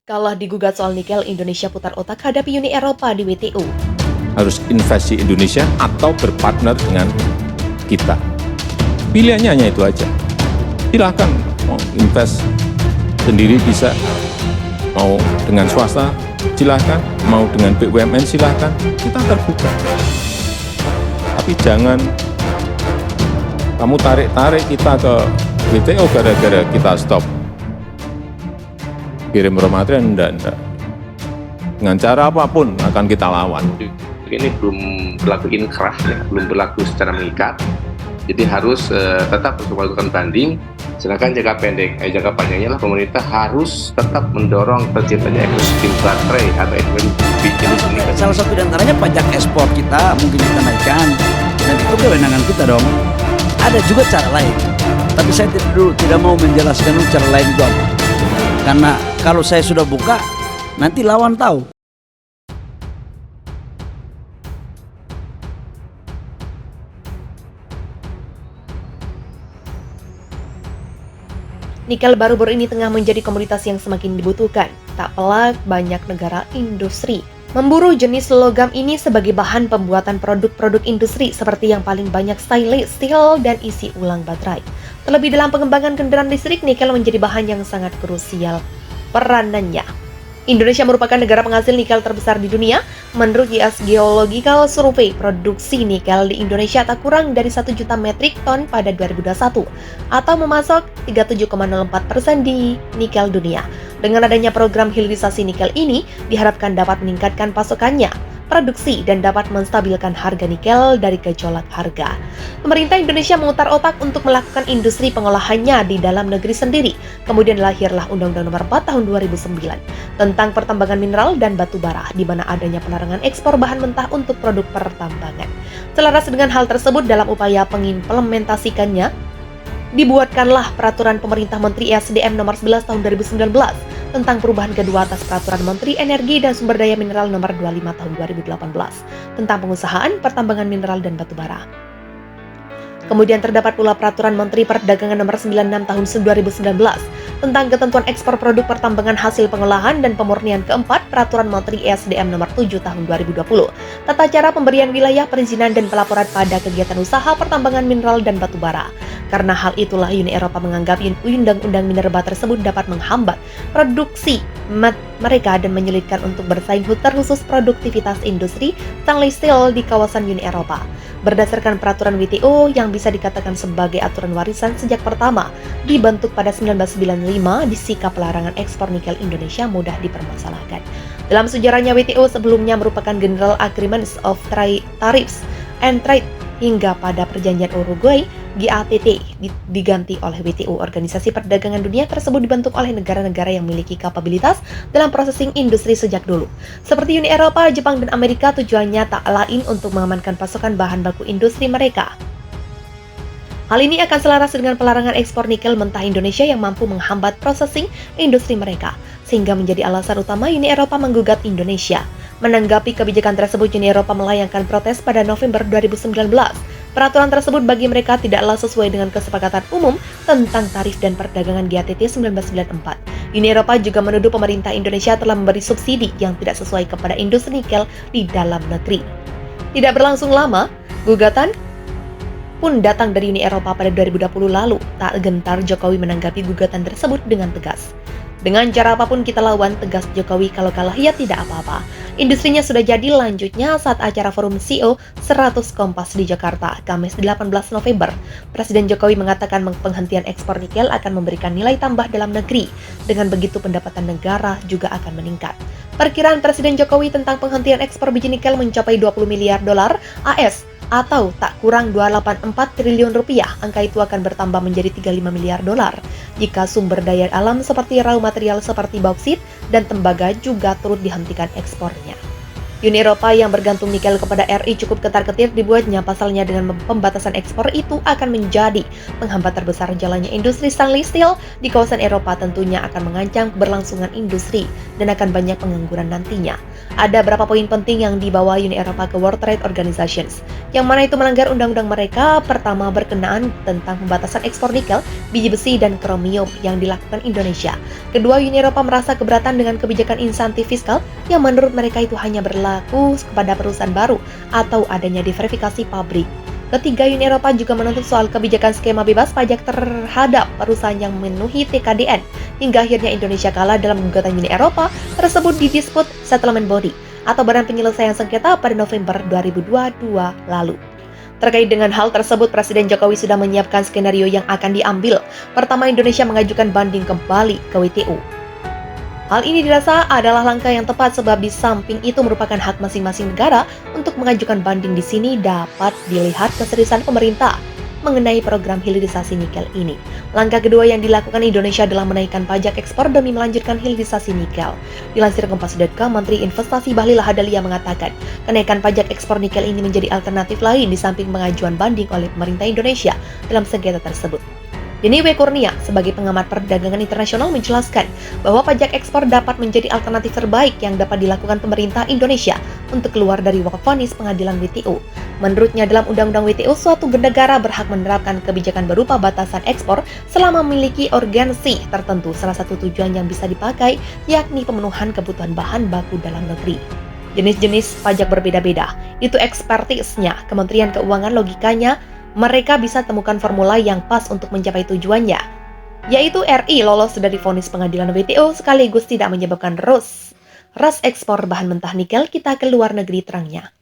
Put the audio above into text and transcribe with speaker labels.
Speaker 1: Kalah digugat soal nikel, Indonesia putar otak hadapi Uni Eropa di WTO.
Speaker 2: Harus investasi Indonesia atau berpartner dengan kita. Pilihannya hanya itu aja. Silakan mau invest sendiri bisa, mau dengan swasta silakan, mau dengan BUMN silakan, kita terbuka. Tapi jangan kamu tarik-tarik kita ke WTO gara-gara kita stop kirim raw material, enggak. Dengan cara apapun akan kita lawan.
Speaker 3: Ini belum berlaku inkrah, ya, belum berlaku secara mengikat. Jadi harus tetap untuk melakukan banding. Sedangkan jangka panjangnya lah pemerintah harus tetap mendorong terciptanya ekosistem baterai atau ekosistem nikel.
Speaker 4: Salah satu diantaranya pajak ekspor kita mungkin kita naikkan, dan itu kewenangan kita dong. Ada juga cara lain, tapi saya tidak mau menjelaskan cara lain itu apa. Karena kalau saya sudah buka, nanti lawan tahu.
Speaker 1: Nikel baru-baru ini tengah menjadi komoditas yang semakin dibutuhkan. Tak pelak banyak negara industri memburu jenis logam ini sebagai bahan pembuatan produk-produk industri seperti yang paling banyak stainless steel dan isi ulang baterai. Terlebih dalam pengembangan kendaraan listrik, nikel menjadi bahan yang sangat krusial peranannya. Indonesia merupakan negara penghasil nikel terbesar di dunia. Menurut US Geological Survey, produksi nikel di Indonesia tak kurang dari 1 juta metrik ton pada 2021 atau memasok 37,04% di nikel dunia. Dengan adanya program hilirisasi nikel ini, diharapkan dapat meningkatkan pasokannya, produksi, dan dapat menstabilkan harga nikel dari gejolak harga. Pemerintah Indonesia memutar otak untuk melakukan industri pengolahannya di dalam negeri sendiri. Kemudian lahirlah Undang-Undang Nomor 4 Tahun 2009 tentang pertambangan mineral dan batu bara, di mana adanya pelarangan ekspor bahan mentah untuk produk pertambangan. Selaras dengan hal tersebut, dalam upaya mengimplementasikannya, dibuatkanlah Peraturan Pemerintah Menteri ESDM Nomor 11 Tahun 2019 tentang perubahan kedua atas Peraturan Menteri Energi dan Sumber Daya Mineral Nomor 25 Tahun 2018 tentang pengusahaan pertambangan mineral dan batu bara. Kemudian terdapat pula Peraturan Menteri Perdagangan Nomor 96 Tahun 2019 tentang ketentuan ekspor produk pertambangan hasil pengolahan dan pemurnian. Keempat, Peraturan Menteri ESDM Nomor 7 Tahun 2020 tata cara pemberian wilayah perizinan dan pelaporan pada kegiatan usaha pertambangan mineral dan batu bara. Karena hal itulah Uni Eropa menganggap undang-undang minerba tersebut dapat menghambat produksi mereka dan menyulitkan untuk bersaing terkhusus produktivitas industri stainless steel di kawasan Uni Eropa. Berdasarkan peraturan WTO yang bisa dikatakan sebagai aturan warisan sejak pertama dibentuk pada 1995, sikap pelarangan ekspor nikel Indonesia mudah dipermasalahkan. Dalam sejarahnya, WTO sebelumnya merupakan General Agreements of Tariffs and Trade hingga pada perjanjian Uruguay GATT diganti oleh WTO. Organisasi Perdagangan Dunia tersebut dibentuk oleh negara-negara yang memiliki kapabilitas dalam processing industri sejak dulu. Seperti Uni Eropa, Jepang, dan Amerika, tujuannya tak lain untuk mengamankan pasokan bahan baku industri mereka. Hal ini akan selaras dengan pelarangan ekspor nikel mentah Indonesia yang mampu menghambat processing industri mereka, sehingga menjadi alasan utama Uni Eropa menggugat Indonesia. Menanggapi kebijakan tersebut, Uni Eropa melayangkan protes pada November 2019. Peraturan tersebut bagi mereka tidaklah sesuai dengan kesepakatan umum tentang tarif dan perdagangan GATT 1994. Uni Eropa juga menuduh pemerintah Indonesia telah memberi subsidi yang tidak sesuai kepada industri nikel di dalam negeri. Tidak berlangsung lama, gugatan pun datang dari Uni Eropa pada 2020 lalu. Tak gentar Jokowi menanggapi gugatan tersebut dengan tegas. Dengan cara apapun kita lawan, tegas Jokowi, kalau kalah ya tidak apa-apa. Industrinya sudah jadi. Lanjutnya saat acara forum CEO 100 Kompas di Jakarta, Kamis 18 November, Presiden Jokowi mengatakan penghentian ekspor nikel akan memberikan nilai tambah dalam negeri. Dengan begitu pendapatan negara juga akan meningkat. Perkiraan Presiden Jokowi tentang penghentian ekspor biji nikel mencapai 20 miliar dolar AS atau tak kurang 284 triliun rupiah. Angka itu akan bertambah menjadi 35 miliar dolar jika sumber daya alam seperti raw material seperti bauksit dan tembaga juga turut dihentikan ekspornya. Uni Eropa yang bergantung nikel kepada RI cukup ketar-ketir dibuatnya, pasalnya dengan pembatasan ekspor itu akan menjadi penghambat terbesar jalannya industri stainless steel di kawasan Eropa, tentunya akan mengancam keberlangsungan industri dan akan banyak pengangguran nantinya. Ada beberapa poin penting yang dibawa Uni Eropa ke World Trade Organization, yang mana itu melanggar undang-undang mereka. Pertama, berkenaan tentang pembatasan ekspor nikel, biji besi, dan kromium yang dilakukan Indonesia. Kedua, Uni Eropa merasa keberatan dengan kebijakan insentif fiskal yang menurut mereka itu hanya berlaku kepada perusahaan baru atau adanya diverifikasi pabrik. Ketiga, Uni Eropa juga menuntut soal kebijakan skema bebas pajak terhadap perusahaan yang memenuhi TKDN, hingga akhirnya Indonesia kalah dalam gugatan Uni Eropa tersebut di Dispute Settlement Body atau Badan Penyelesaian Sengketa pada November 2022 lalu. Terkait dengan hal tersebut, Presiden Jokowi sudah menyiapkan skenario yang akan diambil. Pertama, Indonesia mengajukan banding kembali ke WTO. Hal ini dirasa adalah langkah yang tepat sebab di samping itu merupakan hak masing-masing negara untuk mengajukan banding. Di sini dapat dilihat keseriusan pemerintah mengenai program hilirisasi nikel ini. Langkah kedua yang dilakukan Indonesia adalah menaikkan pajak ekspor demi melanjutkan hilirisasi nikel. Dilansir Kompas.com, Menteri Investasi Bahlil Lahadalia mengatakan, kenaikan pajak ekspor nikel ini menjadi alternatif lain di samping pengajuan banding oleh pemerintah Indonesia dalam sengketa tersebut. Denny W. Kurnia sebagai pengamat perdagangan internasional menjelaskan bahwa pajak ekspor dapat menjadi alternatif terbaik yang dapat dilakukan pemerintah Indonesia untuk keluar dari vonis pengadilan WTO. Menurutnya, dalam Undang-Undang WTO, suatu negara berhak menerapkan kebijakan berupa batasan ekspor selama memiliki urgensi tertentu. Salah satu tujuan yang bisa dipakai yakni pemenuhan kebutuhan bahan baku dalam negeri. Jenis-jenis pajak berbeda-beda, itu ekspertisnya Kementerian Keuangan. Logikanya, mereka bisa temukan formula yang pas untuk mencapai tujuannya, yaitu RI lolos dari vonis pengadilan WTO sekaligus tidak menyebabkan ras ekspor bahan mentah nikel kita ke luar negeri terangnya.